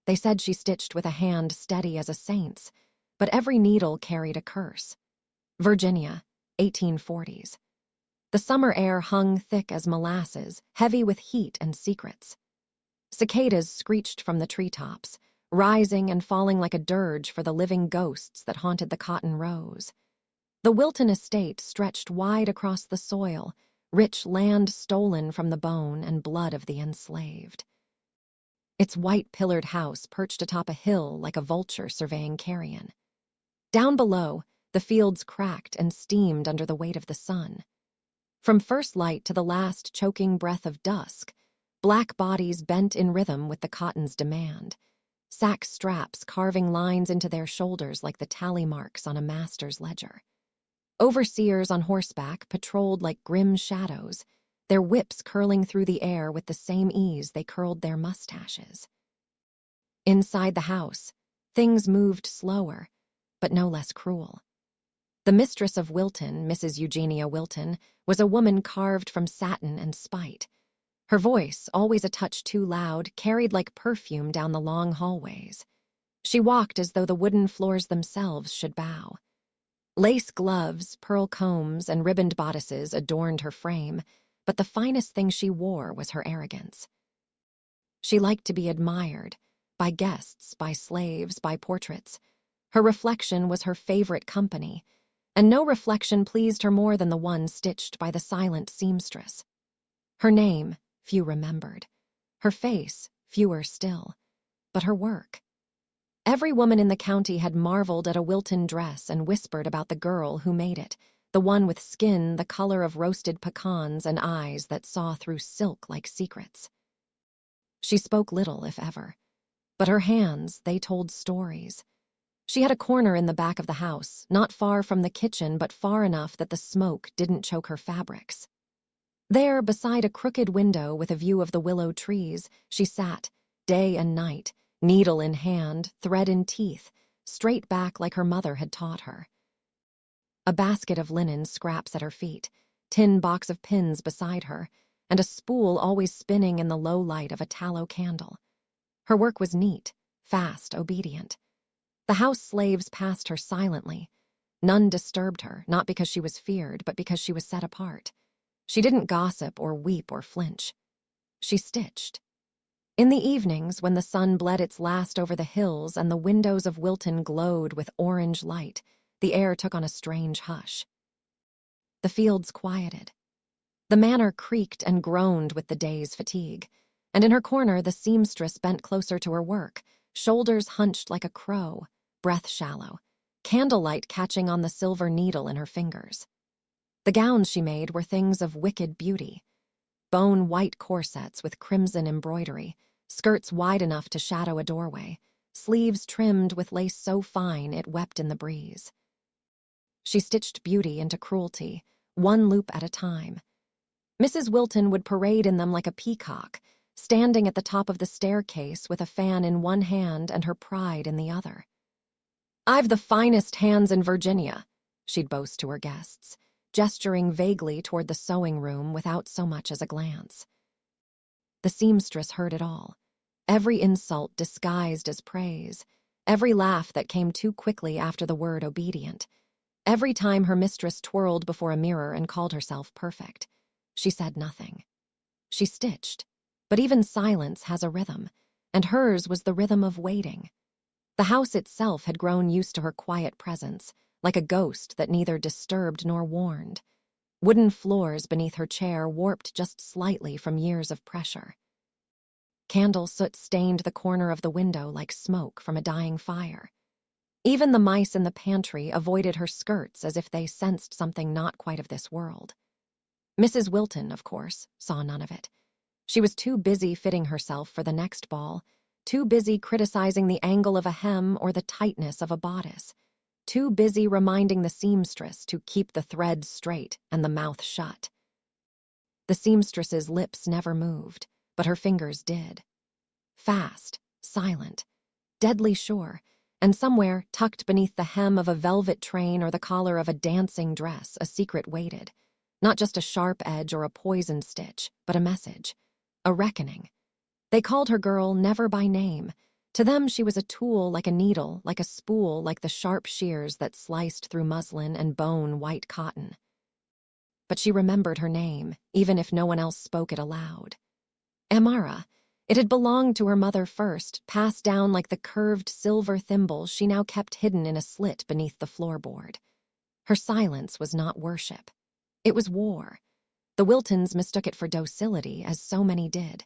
They said she stitched with a hand steady as a saint's, but every needle carried a curse. Virginia, 1840s. The summer air hung thick as molasses, heavy with heat and secrets. Cicadas screeched from the treetops, rising and falling like a dirge for the living ghosts that haunted the cotton rows. The Wilton estate stretched wide across the soil, rich land stolen from the bone and blood of the enslaved. Its white-pillared house perched atop a hill like a vulture surveying carrion. Down below, the fields cracked and steamed under the weight of the sun. From first light to the last choking breath of dusk, black bodies bent in rhythm with the cotton's demand, sack straps carving lines into their shoulders like the tally marks on a master's ledger. Overseers on horseback patrolled like grim shadows, their whips curling through the air with the same ease they curled their mustaches. Inside the house, things moved slower, but no less cruel. The mistress of Wilton, Mrs. Eugenia Wilton, was a woman carved from satin and spite. Her voice, always a touch too loud, carried like perfume down the long hallways. She walked as though the wooden floors themselves should bow. Lace gloves, pearl combs, and ribboned bodices adorned her frame, but the finest thing she wore was her arrogance. She liked to be admired, by guests, by slaves, by portraits. Her reflection was her favorite company, and no reflection pleased her more than the one stitched by the silent seamstress. Her name, few remembered. Her face, fewer still. But her work. Every woman in the county had marveled at a Wilton dress and whispered about the girl who made it, the one with skin the color of roasted pecans and eyes that saw through silk like secrets. She spoke little, if ever, but her hands, they told stories. She had a corner in the back of the house, not far from the kitchen but far enough that the smoke didn't choke her fabrics. There, beside a crooked window with a view of the willow trees, she sat, day and night, needle in hand, thread in teeth, straight back like her mother had taught her. A basket of linen scraps at her feet, tin box of pins beside her, and a spool always spinning in the low light of a tallow candle. Her work was neat, fast, obedient. The house slaves passed her silently. None disturbed her, not because she was feared, but because she was set apart. She didn't gossip or weep or flinch. She stitched. In the evenings, when the sun bled its last over the hills and the windows of Wilton glowed with orange light, the air took on a strange hush. The fields quieted. The manor creaked and groaned with the day's fatigue, and in her corner the seamstress bent closer to her work, shoulders hunched like a crow, breath shallow, candlelight catching on the silver needle in her fingers. The gowns she made were things of wicked beauty. Bone-white corsets with crimson embroidery, skirts wide enough to shadow a doorway, sleeves trimmed with lace so fine it wept in the breeze. She stitched beauty into cruelty, one loop at a time. Mrs. Wilton would parade in them like a peacock, standing at the top of the staircase with a fan in one hand and her pride in the other. "I've the finest hands in Virginia," she'd boast to her guests, gesturing vaguely toward the sewing room without so much as a glance. The seamstress heard it all, every insult disguised as praise, every laugh that came too quickly after the word obedient, every time her mistress twirled before a mirror and called herself perfect. She said nothing. She stitched, but even silence has a rhythm, and hers was the rhythm of waiting. The house itself had grown used to her quiet presence, like a ghost that neither disturbed nor warned. Wooden floors beneath her chair warped just slightly from years of pressure. Candle soot stained the corner of the window like smoke from a dying fire. Even the mice in the pantry avoided her skirts as if they sensed something not quite of this world. Mrs. Wilton, of course, saw none of it. She was too busy fitting herself for the next ball, too busy criticizing the angle of a hem or the tightness of a bodice, too busy reminding the seamstress to keep the threads straight and the mouth shut. The seamstress's lips never moved, but her fingers did. Fast, silent, deadly sure, and somewhere, tucked beneath the hem of a velvet train or the collar of a dancing dress, a secret waited. Not just a sharp edge or a poisoned stitch, but a message, a reckoning. They called her girl never by name, To them, she was a tool, like a needle, like a spool, like the sharp shears that sliced through muslin and bone-white cotton. But she remembered her name, even if no one else spoke it aloud. Amara. It had belonged to her mother first, passed down like the curved silver thimble she now kept hidden in a slit beneath the floorboard. Her silence was not worship. It was war. The Wiltons mistook it for docility, as so many did.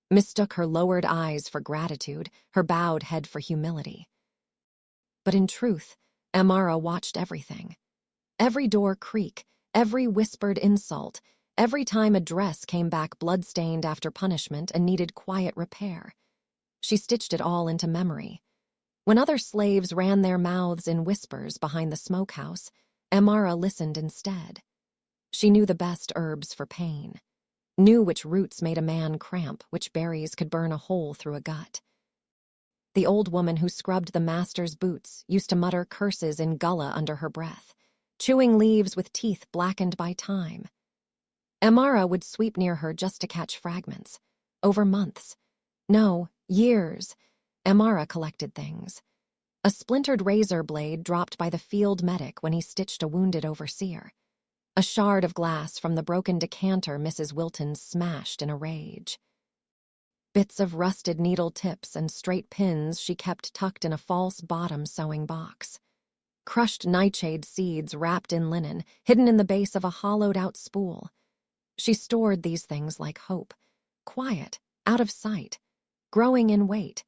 Mistook her lowered eyes for gratitude, her bowed head for humility. But in truth, Amara watched everything. Every door creak, every whispered insult, every time a dress came back blood-stained after punishment and needed quiet repair. She stitched it all into memory. When other slaves ran their mouths in whispers behind the smokehouse, Amara listened instead. She knew the best herbs for pain, knew which roots made a man cramp, which berries could burn a hole through a gut. The old woman who scrubbed the master's boots used to mutter curses in gullah under her breath, chewing leaves with teeth blackened by time. Amara would sweep near her just to catch fragments. Over months. No, years. Amara collected things. A splintered razor blade dropped by the field medic when he stitched a wounded overseer. A shard of glass from the broken decanter Mrs. Wilton smashed in a rage. Bits of rusted needle tips and straight pins she kept tucked in a false bottom sewing box. Crushed nightshade seeds wrapped in linen, hidden in the base of a hollowed-out spool. She stored these things like hope, quiet, out of sight, growing in weight.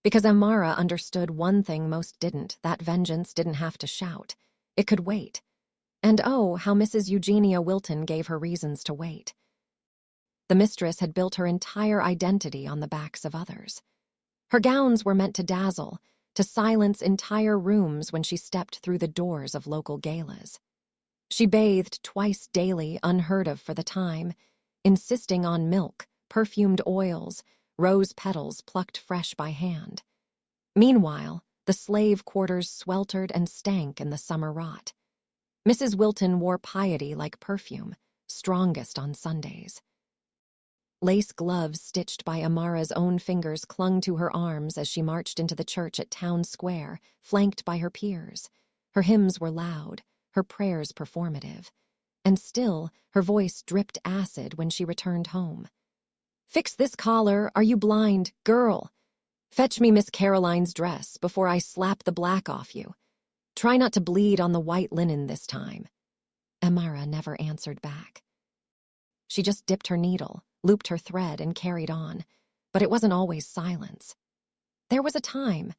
Because Amara understood one thing most didn't, that vengeance didn't have to shout. It could wait. And oh, how Mrs. Eugenia Wilton gave her reasons to wait. The mistress had built her entire identity on the backs of others. Her gowns were meant to dazzle, to silence entire rooms when she stepped through the doors of local galas. She bathed twice daily, unheard of for the time, insisting on milk, perfumed oils, rose petals plucked fresh by hand. Meanwhile, the slave quarters sweltered and stank in the summer rot. Mrs. Wilton wore piety like perfume, strongest on Sundays. Lace gloves stitched by Amara's own fingers clung to her arms as she marched into the church at Town Square, flanked by her peers. Her hymns were loud, her prayers performative. And still, her voice dripped acid when she returned home. "Fix this collar, are you blind, girl? Fetch me Miss Caroline's dress before I slap the black off you. Try not to bleed on the white linen this time." Amara never answered back. She just dipped her needle, looped her thread, and carried on. But it wasn't always silence. There was a time,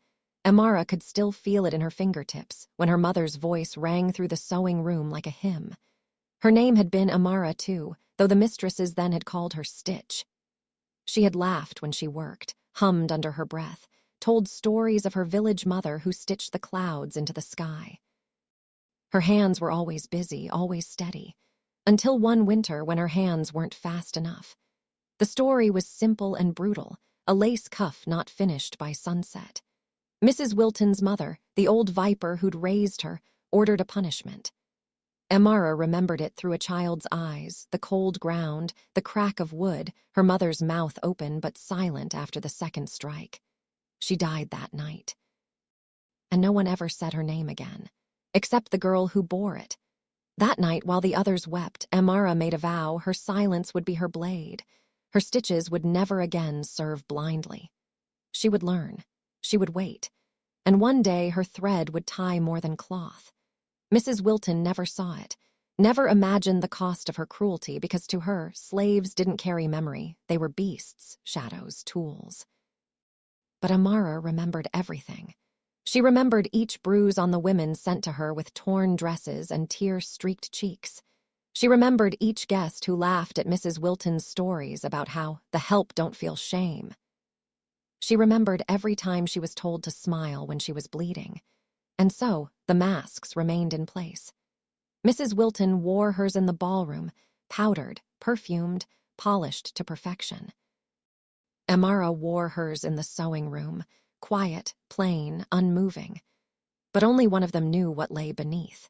Amara could still feel it in her fingertips, when her mother's voice rang through the sewing room like a hymn. Her name had been Amara, too, though the mistresses then had called her Stitch. She had laughed when she worked, hummed under her breath, told stories of her village mother who stitched the clouds into the sky. Her hands were always busy, always steady, until one winter when her hands weren't fast enough. The story was simple and brutal, a lace cuff not finished by sunset. Mrs. Wilton's mother, the old viper who'd raised her, ordered a punishment. Amara remembered it through a child's eyes, the cold ground, the crack of wood, her mother's mouth open but silent after the second strike. She died that night. And no one ever said her name again, except the girl who bore it. That night, while the others wept, Amara made a vow her silence would be her blade. Her stitches would never again serve blindly. She would learn. She would wait. And one day her thread would tie more than cloth. Mrs. Wilton never saw it, never imagined the cost of her cruelty, because to her, slaves didn't carry memory. They were beasts, shadows, tools. But Amara remembered everything. She remembered each bruise on the women sent to her with torn dresses and tear-streaked cheeks. She remembered each guest who laughed at Mrs. Wilton's stories about how the help don't feel shame. She remembered every time she was told to smile when she was bleeding. And so, the masks remained in place. Mrs. Wilton wore hers in the ballroom, powdered, perfumed, polished to perfection. Amara wore hers in the sewing room, quiet, plain, unmoving. But only one of them knew what lay beneath.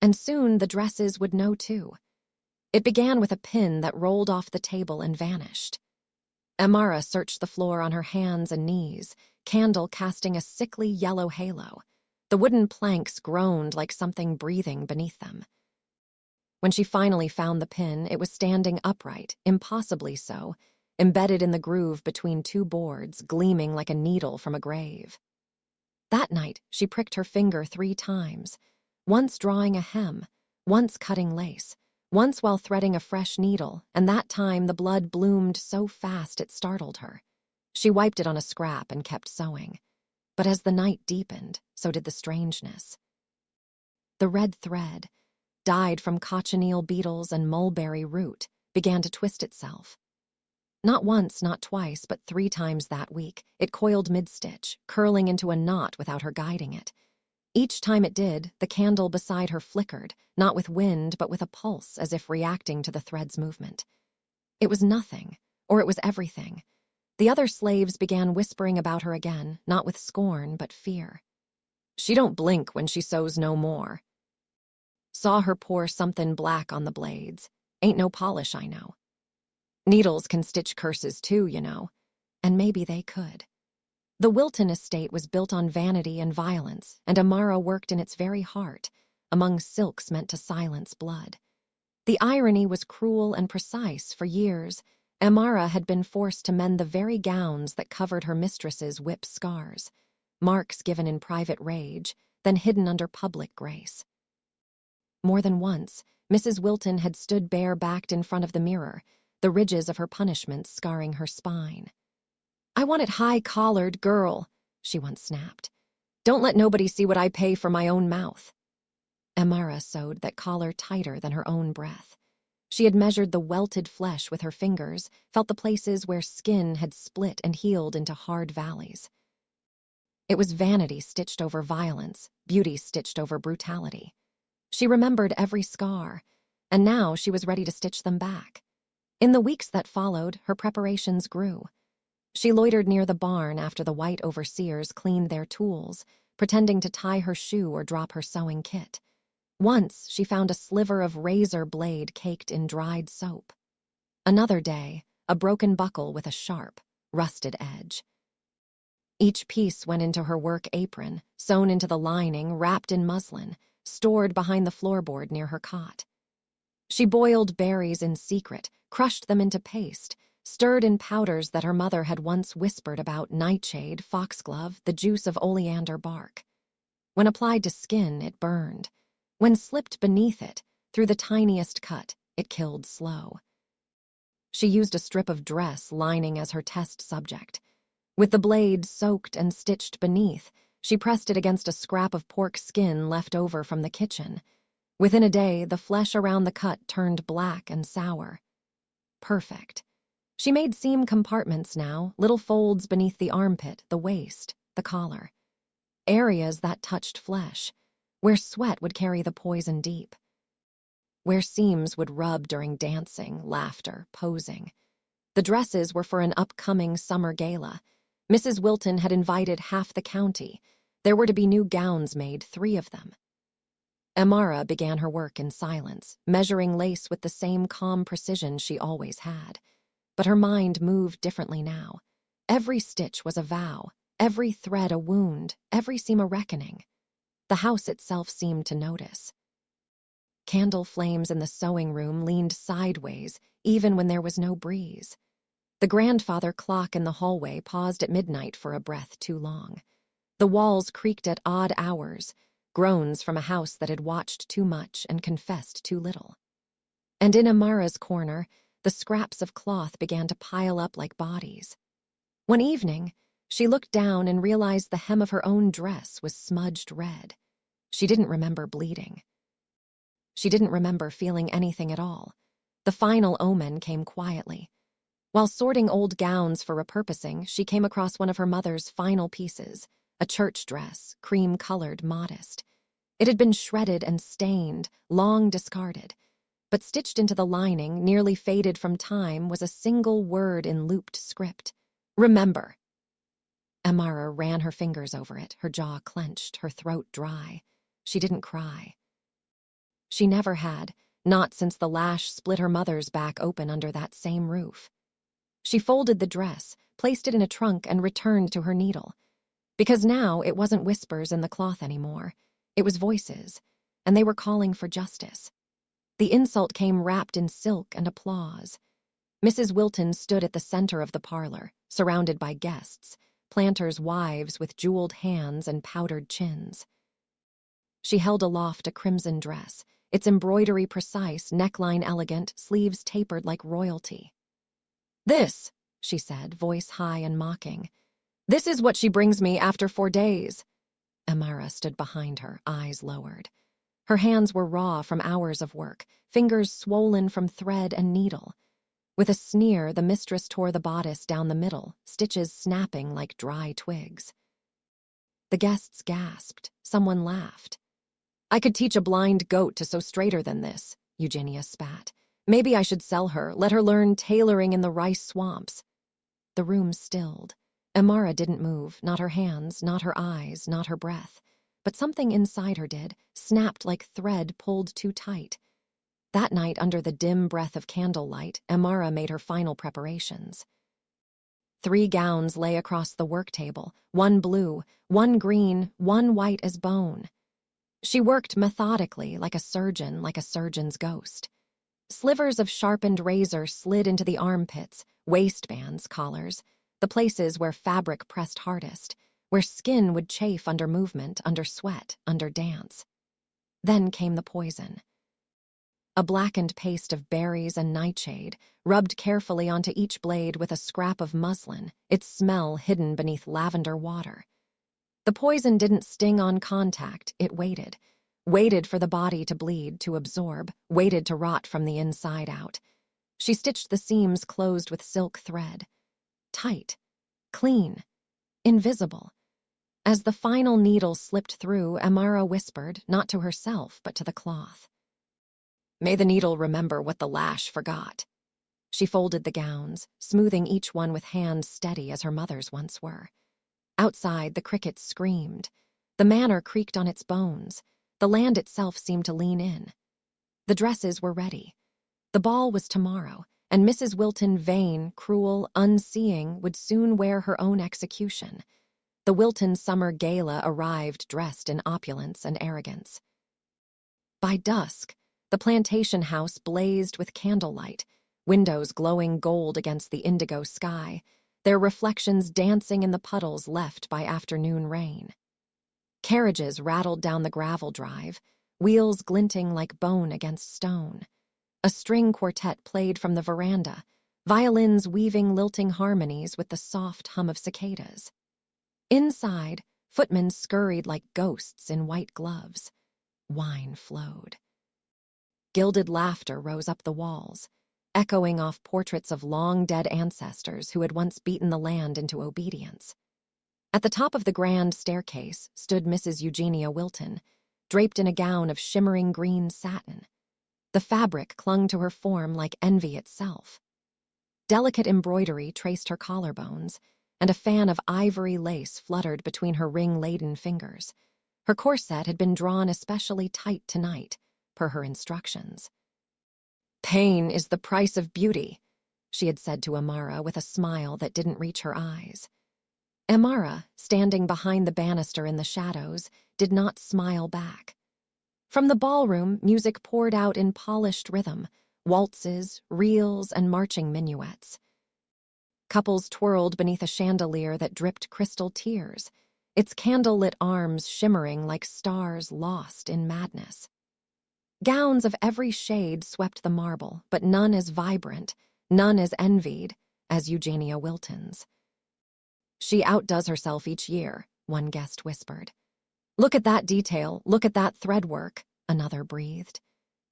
And soon the dresses would know too. It began with a pin that rolled off the table and vanished. Amara searched the floor on her hands and knees, candle casting a sickly yellow halo. The wooden planks groaned like something breathing beneath them. When she finally found the pin, it was standing upright, impossibly so, embedded in the groove between two boards, gleaming like a needle from a grave. That night, she pricked her finger 3 times, once drawing a hem, once cutting lace, once while threading a fresh needle, and that time the blood bloomed so fast it startled her. She wiped it on a scrap and kept sewing. But as the night deepened, so did the strangeness. The red thread, dyed from cochineal beetles and mulberry root, began to twist itself. Not once, not twice, but 3 times that week, it coiled mid-stitch, curling into a knot without her guiding it. Each time it did, the candle beside her flickered, not with wind, but with a pulse, as if reacting to the thread's movement. It was nothing, or it was everything. The other slaves began whispering about her again, not with scorn, but fear. "She don't blink when she sews no more." "Saw her pour something black on the blades. Ain't no polish, I know." "Needles can stitch curses too, you know." And maybe they could. The Wilton estate was built on vanity and violence, and Amara worked in its very heart, among silks meant to silence blood. The irony was cruel and precise. For years, Amara had been forced to mend the very gowns that covered her mistress's whip scars, marks given in private rage, then hidden under public grace. More than once, Mrs. Wilton had stood bare-backed in front of the mirror, the ridges of her punishments scarring her spine. "I want it high-collared, girl," she once snapped. "Don't let nobody see what I pay for my own mouth." Amara sewed that collar tighter than her own breath. She had measured the welted flesh with her fingers, felt the places where skin had split and healed into hard valleys. It was vanity stitched over violence, beauty stitched over brutality. She remembered every scar, and now she was ready to stitch them back. In the weeks that followed, her preparations grew. She loitered near the barn after the white overseers cleaned their tools, pretending to tie her shoe or drop her sewing kit. Once, she found a sliver of razor blade caked in dried soap. Another day, a broken buckle with a sharp, rusted edge. Each piece went into her work apron, sewn into the lining, wrapped in muslin, stored behind the floorboard near her cot. She boiled berries in secret, crushed them into paste, stirred in powders that her mother had once whispered about: nightshade, foxglove, the juice of oleander bark. When applied to skin, it burned. When slipped beneath it, through the tiniest cut, it killed slow. She used a strip of dress lining as her test subject. With the blade soaked and stitched beneath, she pressed it against a scrap of pork skin left over from the kitchen. Within a day, the flesh around the cut turned black and sour. Perfect. She made seam compartments now, little folds beneath the armpit, the waist, the collar. Areas that touched flesh, where sweat would carry the poison deep. Where seams would rub during dancing, laughter, posing. The dresses were for an upcoming summer gala. Mrs. Wilton had invited half the county. There were to be new gowns made, 3 of them. Amara began her work in silence, measuring lace with the same calm precision she always had. But her mind moved differently now. Every stitch was a vow, every thread a wound, every seam a reckoning. The house itself seemed to notice. Candle flames in the sewing room leaned sideways, even when there was no breeze. The grandfather clock in the hallway paused at midnight for a breath too long. The walls creaked at odd hours, groans from a house that had watched too much and confessed too little. And in Amara's corner, the scraps of cloth began to pile up like bodies. One evening, she looked down and realized the hem of her own dress was smudged red. She didn't remember bleeding. She didn't remember feeling anything at all. The final omen came quietly. While sorting old gowns for repurposing, she came across one of her mother's final pieces, a church dress, cream-colored, modest. It had been shredded and stained, long discarded. But stitched into the lining, nearly faded from time, was a single word in looped script. "Remember." Amara ran her fingers over it, her jaw clenched, her throat dry. She didn't cry. She never had, not since the lash split her mother's back open under that same roof. She folded the dress, placed it in a trunk, and returned to her needle. Because now it wasn't whispers in the cloth anymore. It was voices, and they were calling for justice. The insult came wrapped in silk and applause. Mrs. Wilton stood at the center of the parlor, surrounded by guests, planters' wives with jeweled hands and powdered chins. She held aloft a crimson dress, its embroidery precise, neckline elegant, sleeves tapered like royalty. "This," she said, voice high and mocking, "this is what she brings me after 4 days." Amara stood behind her, eyes lowered. Her hands were raw from hours of work, fingers swollen from thread and needle. With a sneer, the mistress tore the bodice down the middle, stitches snapping like dry twigs. The guests gasped. Someone laughed. "I could teach a blind goat to sew straighter than this," Eugenia spat. "Maybe I should sell her, let her learn tailoring in the rice swamps." The room stilled. Amara didn't move, not her hands, not her eyes, not her breath. But something inside her did, snapped like thread pulled too tight. That night, under the dim breath of candlelight, Amara made her final preparations. 3 gowns lay across the work table, 1 blue, 1 green, 1 white as bone. She worked methodically, like a surgeon's ghost. Slivers of sharpened razor slid into the armpits, waistbands, collars, the places where fabric pressed hardest, where skin would chafe under movement, under sweat, under dance. Then came the poison. A blackened paste of berries and nightshade, rubbed carefully onto each blade with a scrap of muslin, its smell hidden beneath lavender water. The poison didn't sting on contact, it waited. Waited for the body to bleed, to absorb, waited to rot from the inside out. She stitched the seams closed with silk thread. Tight, clean, invisible. As the final needle slipped through, Amara whispered, not to herself, but to the cloth. "May the needle remember what the lash forgot." She folded the gowns, smoothing each one with hands steady as her mother's once were. Outside, the crickets screamed. The manor creaked on its bones. The land itself seemed to lean in. The dresses were ready. The ball was tomorrow, and Mrs. Wilton, vain, cruel, unseeing, would soon wear her own execution. The Wilton summer gala arrived dressed in opulence and arrogance. By dusk, the plantation house blazed with candlelight, windows glowing gold against the indigo sky, their reflections dancing in the puddles left by afternoon rain. Carriages rattled down the gravel drive, wheels glinting like bone against stone. A string quartet played from the veranda, violins weaving lilting harmonies with the soft hum of cicadas. Inside, footmen scurried like ghosts in white gloves. Wine flowed. Gilded laughter rose up the walls, echoing off portraits of long-dead ancestors who had once beaten the land into obedience. At the top of the grand staircase stood Mrs. Eugenia Wilton, draped in a gown of shimmering green satin. The fabric clung to her form like envy itself. Delicate embroidery traced her collarbones, and a fan of ivory lace fluttered between her ring-laden fingers. Her corset had been drawn especially tight tonight, per her instructions. "Pain is the price of beauty," she had said to Amara with a smile that didn't reach her eyes. Amara, standing behind the banister in the shadows, did not smile back. From the ballroom, music poured out in polished rhythm, waltzes, reels, and marching minuets. Couples twirled beneath a chandelier that dripped crystal tears, its candle-lit arms shimmering like stars lost in madness. Gowns of every shade swept the marble, but none as vibrant, none as envied, as Eugenia Wilton's. "She outdoes herself each year," one guest whispered. "Look at that detail, look at that thread work," another breathed.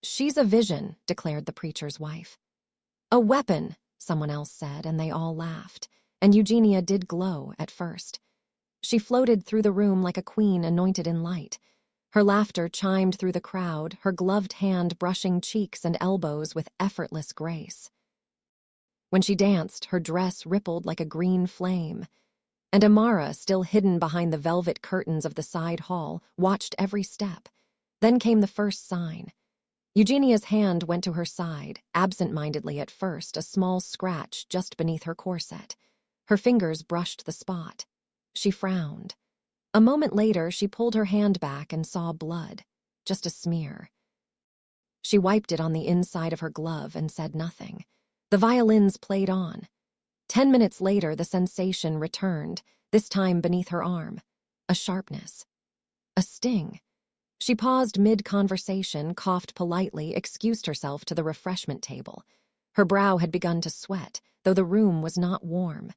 "She's a vision," declared the preacher's wife. "A weapon," someone else said, and they all laughed, and Eugenia did glow at first. She floated through the room like a queen anointed in light. Her laughter chimed through the crowd, her gloved hand brushing cheeks and elbows with effortless grace. When she danced, her dress rippled like a green flame, and Amara, still hidden behind the velvet curtains of the side hall, watched every step. Then came the first sign. Eugenia's hand went to her side, absent-mindedly at first, a small scratch just beneath her corset. Her fingers brushed the spot. She frowned. A moment later, she pulled her hand back and saw blood, just a smear. She wiped it on the inside of her glove and said nothing. The violins played on. 10 minutes later, the sensation returned, this time beneath her arm. A sharpness. A sting. She paused mid-conversation, coughed politely, excused herself to the refreshment table. Her brow had begun to sweat, though the room was not warm.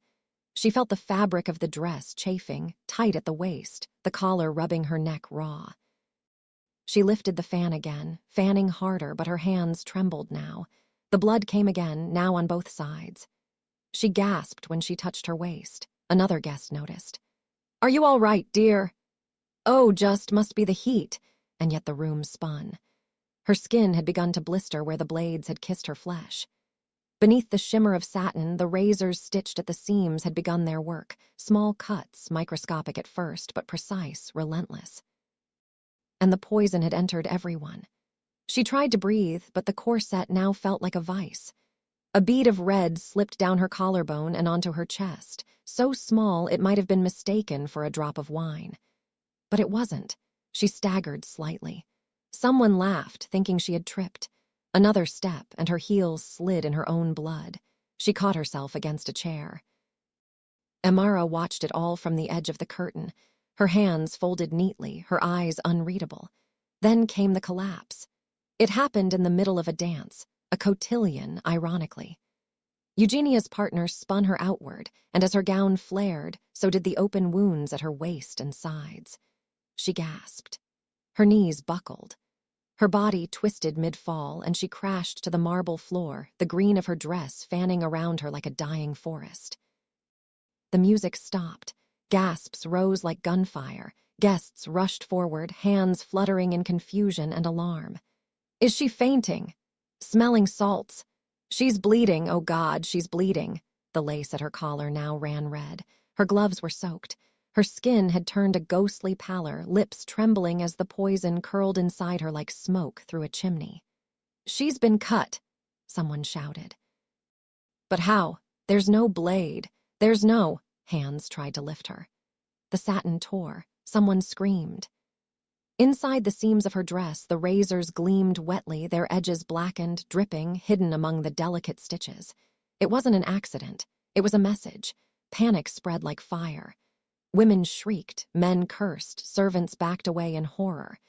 She felt the fabric of the dress chafing, tight at the waist, the collar rubbing her neck raw. She lifted the fan again, fanning harder, but her hands trembled now. The blood came again, now on both sides. She gasped when she touched her waist. Another guest noticed. "Are you all right, dear?" "Oh, just must be the heat," and yet the room spun. Her skin had begun to blister where the blades had kissed her flesh. Beneath the shimmer of satin, the razors stitched at the seams had begun their work, small cuts, microscopic at first, but precise, relentless. And the poison had entered everyone. She tried to breathe, but the corset now felt like a vice. A bead of red slipped down her collarbone and onto her chest, so small it might have been mistaken for a drop of wine. But it wasn't. She staggered slightly. Someone laughed, thinking she had tripped. Another step, and her heels slid in her own blood. She caught herself against a chair. Amara watched it all from the edge of the curtain, her hands folded neatly, her eyes unreadable. Then came the collapse. It happened in the middle of a dance, a cotillion, ironically. Eugenia's partner spun her outward, and as her gown flared, so did the open wounds at her waist and sides. She gasped. Her knees buckled. Her body twisted mid-fall, and she crashed to the marble floor, the green of her dress fanning around her like a dying forest. The music stopped. Gasps rose like gunfire. Guests rushed forward, hands fluttering in confusion and alarm. "Is she fainting?" "Smelling salts." "She's bleeding, oh God, she's bleeding." The lace at her collar now ran red. Her gloves were soaked. Her skin had turned a ghostly pallor, lips trembling as the poison curled inside her like smoke through a chimney. "She's been cut," someone shouted. "But how? There's no blade. There's no—" Hands tried to lift her. The satin tore. Someone screamed. Inside the seams of her dress, the razors gleamed wetly, their edges blackened, dripping, hidden among the delicate stitches. It wasn't an accident. It was a message. Panic spread like fire. Women shrieked, men cursed, servants backed away in horror.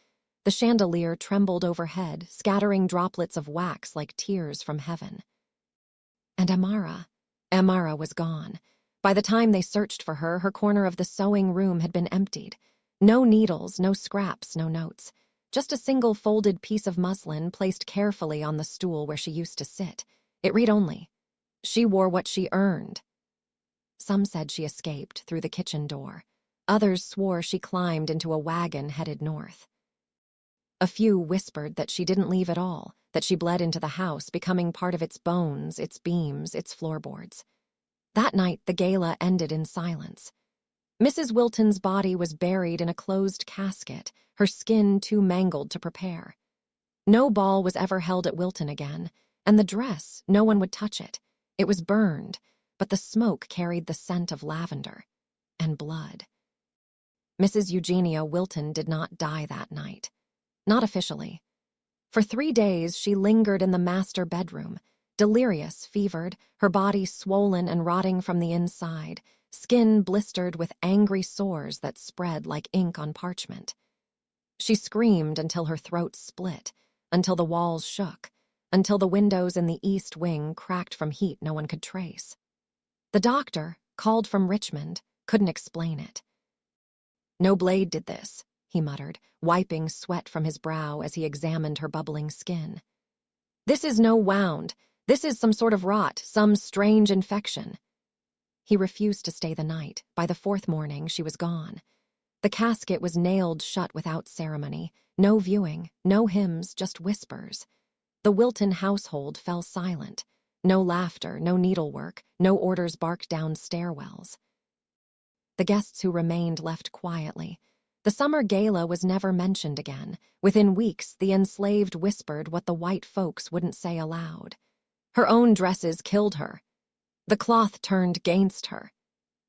The chandelier trembled overhead, scattering droplets of wax like tears from heaven. And Amara was gone. By the time they searched for her, her corner of the sewing room had been emptied. No needles, no scraps, no notes. Just a single folded piece of muslin placed carefully on the stool where she used to sit. It read only, "She wore what she earned." Some said she escaped through the kitchen door. Others swore she climbed into a wagon headed north. A few whispered that she didn't leave at all, that she bled into the house, becoming part of its bones, its beams, its floorboards. That night, the gala ended in silence. Mrs. Wilton's body was buried in a closed casket, her skin too mangled to prepare. No ball was ever held at Wilton again, and the dress, no one would touch it. It was burned, but the smoke carried the scent of lavender and blood. Mrs. Eugenia Wilton did not die that night. Not officially. For 3 days, she lingered in the master bedroom, delirious, fevered, her body swollen and rotting from the inside, skin blistered with angry sores that spread like ink on parchment. She screamed until her throat split, until the walls shook, until the windows in the east wing cracked from heat no one could trace. The doctor, called from Richmond, couldn't explain it. "No blade did this," he muttered, wiping sweat from his brow as he examined her bubbling skin. "This is no wound. This is some sort of rot, some strange infection." He refused to stay the night. By the 4th morning, she was gone. The casket was nailed shut without ceremony. No viewing, no hymns, just whispers. The Wilton household fell silent. No laughter, no needlework, no orders barked down stairwells. The guests who remained left quietly. The summer gala was never mentioned again. Within weeks, the enslaved whispered what the white folks wouldn't say aloud. Her own dresses killed her. The cloth turned 'gainst her.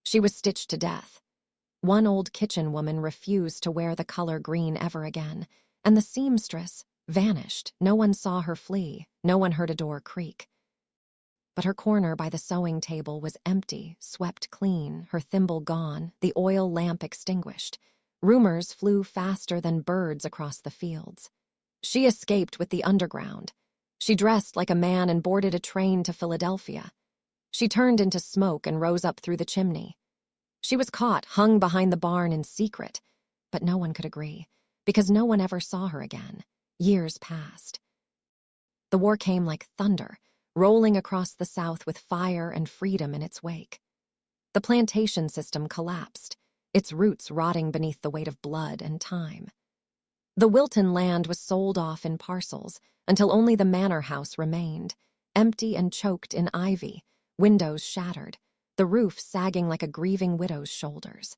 She was stitched to death. One old kitchen woman refused to wear the color green ever again, and the seamstress vanished. No one saw her flee, no one heard a door creak. But her corner by the sewing table was empty, swept clean, her thimble gone, the oil lamp extinguished. Rumors flew faster than birds across the fields. She escaped with the underground. She dressed like a man and boarded a train to Philadelphia. She turned into smoke and rose up through the chimney. She was caught, hung behind the barn in secret, but no one could agree, because no one ever saw her again. Years passed. The war came like thunder, rolling across the South with fire and freedom in its wake. The plantation system collapsed, its roots rotting beneath the weight of blood and time. The Wilton land was sold off in parcels until only the manor house remained, empty and choked in ivy, windows shattered, the roof sagging like a grieving widow's shoulders.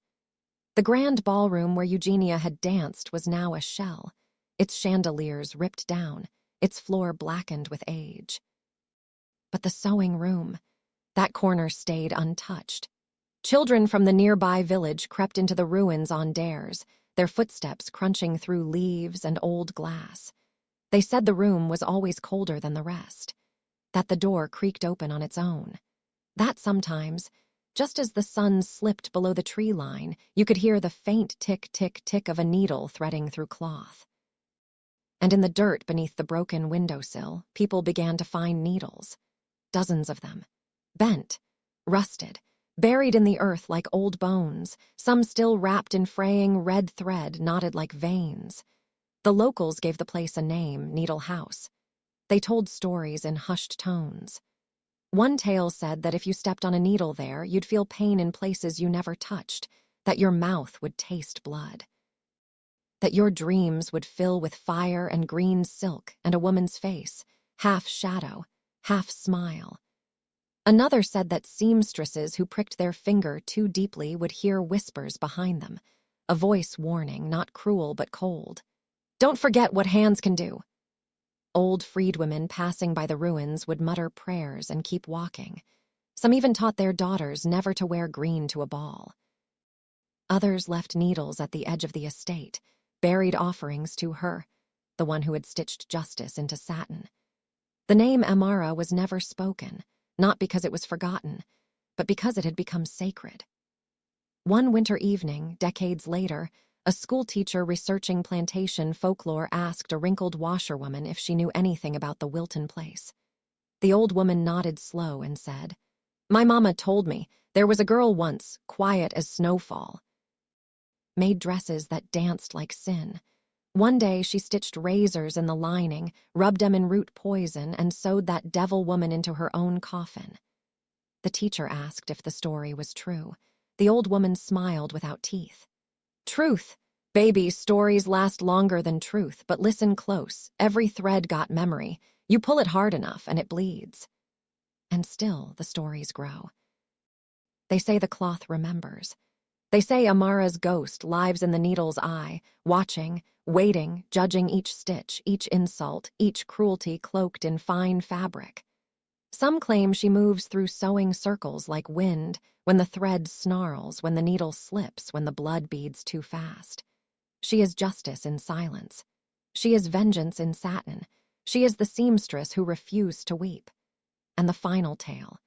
The grand ballroom where Eugenia had danced was now a shell, its chandeliers ripped down, its floor blackened with age. But the sewing room, that corner stayed untouched. Children from the nearby village crept into the ruins on dares, their footsteps crunching through leaves and old glass. They said the room was always colder than the rest, that the door creaked open on its own, that sometimes, just as the sun slipped below the tree line, you could hear the faint tick-tick-tick of a needle threading through cloth. And in the dirt beneath the broken windowsill, people began to find needles. Dozens of them. Bent, rusted, buried in the earth like old bones, some still wrapped in fraying red thread knotted like veins. The locals gave the place a name, Needle House. They told stories in hushed tones. One tale said that if you stepped on a needle there, you'd feel pain in places you never touched, that your mouth would taste blood, that your dreams would fill with fire and green silk and a woman's face, half shadow, half smile. Another said that seamstresses who pricked their finger too deeply would hear whispers behind them, a voice warning, not cruel but cold. "Don't forget what hands can do." Old freedwomen passing by the ruins would mutter prayers and keep walking. Some even taught their daughters never to wear green to a ball. Others left needles at the edge of the estate, buried offerings to her, the one who had stitched justice into satin. The name Amara was never spoken, not because it was forgotten, but because it had become sacred. One winter evening, decades later, a schoolteacher researching plantation folklore asked a wrinkled washerwoman if she knew anything about the Wilton place. The old woman nodded slow and said, "My mama told me there was a girl once, quiet as snowfall. Made dresses that danced like sin. One day she stitched razors in the lining, rubbed them in root poison, and sewed that devil woman into her own coffin." The teacher asked if the story was true. The old woman smiled without teeth. "Truth. Baby, stories last longer than truth, but listen close. Every thread got memory. You pull it hard enough and it bleeds." And still the stories grow. They say the cloth remembers. They say Amara's ghost lives in the needle's eye, watching, waiting, judging each stitch, each insult, each cruelty cloaked in fine fabric. Some claim she moves through sewing circles like wind, when the thread snarls, when the needle slips, when the blood beads too fast. She is justice in silence. She is vengeance in satin. She is the seamstress who refused to weep. And the final tale,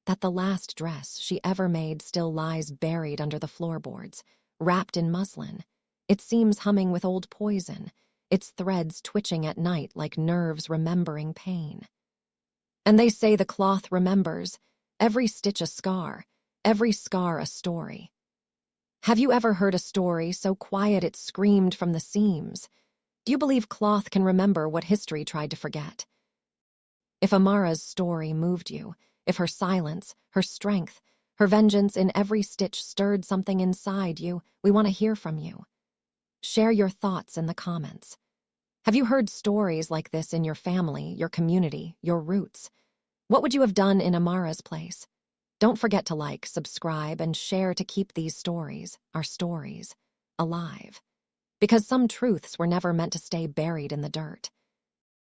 that the last dress she ever made still lies buried under the floorboards, wrapped in muslin. It seems humming with old poison, its threads twitching at night like nerves remembering pain. And they say the cloth remembers, every stitch a scar, every scar a story. Have you ever heard a story so quiet it screamed from the seams? Do you believe cloth can remember what history tried to forget? If Amara's story moved you, if her silence, her strength, her vengeance in every stitch stirred something inside you, we want to hear from you. Share your thoughts in the comments. Have you heard stories like this in your family, your community, your roots? What would you have done in Amara's place? Don't forget to like, subscribe, and share to keep these stories, our stories, alive. Because some truths were never meant to stay buried in the dirt.